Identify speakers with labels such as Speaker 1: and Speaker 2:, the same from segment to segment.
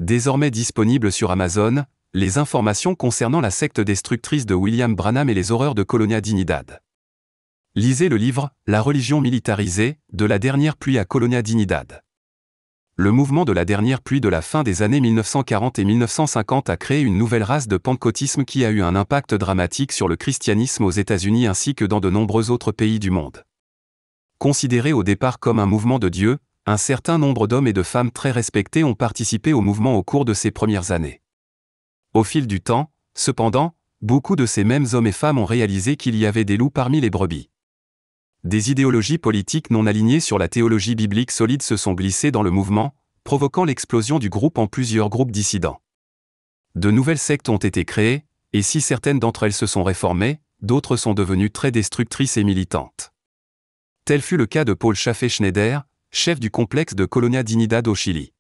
Speaker 1: Désormais disponible sur Amazon, les informations concernant la secte destructrice de William Branham et les horreurs de Colonia Dignidad. Lisez le livre « La religion militarisée » de la dernière pluie à Colonia Dignidad. Le mouvement de la dernière pluie de la fin des années 1940 et 1950 a créé une nouvelle race de pentecôtisme qui a eu un impact dramatique sur le christianisme aux États-Unis ainsi que dans de nombreux autres pays du monde. Considéré au départ comme un mouvement de Dieu, un certain nombre d'hommes et de femmes très respectés ont participé au mouvement au cours de ces premières années. Au fil du temps, cependant, beaucoup de ces mêmes hommes et femmes ont réalisé qu'il y avait des loups parmi les brebis. Des idéologies politiques non alignées sur la théologie biblique solide se sont glissées dans le mouvement, provoquant l'explosion du groupe en plusieurs groupes dissidents. De nouvelles sectes ont été créées, et si certaines d'entre elles se sont réformées, d'autres sont devenues très destructrices et militantes. Tel fut le cas de Paul Chaffee Schneider, chef du complexe de Colonia Dignidad au Chili.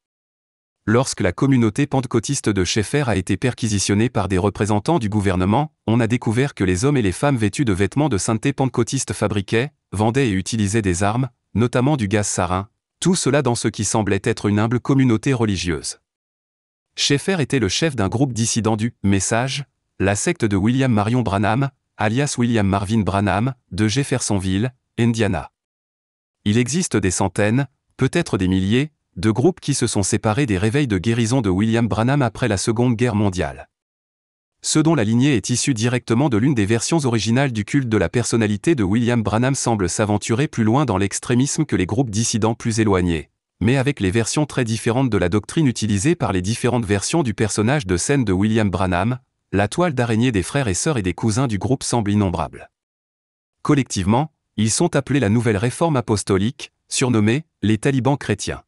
Speaker 1: Lorsque la communauté pentecôtiste de Schaeffer a été perquisitionnée par des représentants du gouvernement, on a découvert que les hommes et les femmes vêtus de vêtements de sainteté pentecôtistes fabriquaient, vendaient et utilisaient des armes, notamment du gaz sarin, tout cela dans ce qui semblait être une humble communauté religieuse. Schaeffer était le chef d'un groupe dissident du « Message », la secte de William Marion Branham, alias William Marvin Branham, de Jeffersonville, Indiana. Il existe des centaines, peut-être des milliers, de groupes qui se sont séparés des réveils de guérison de William Branham après la Seconde Guerre mondiale. Ceux dont la lignée est issue directement de l'une des versions originales du culte de la personnalité de William Branham semblent s'aventurer plus loin dans l'extrémisme que les groupes dissidents plus éloignés, mais avec les versions très différentes de la doctrine utilisée par les différentes versions du personnage de scène de William Branham, la toile d'araignée des frères et sœurs et des cousins du groupe semble innombrable. Collectivement, ils sont appelés la Nouvelle Réforme apostolique, surnommée les talibans chrétiens.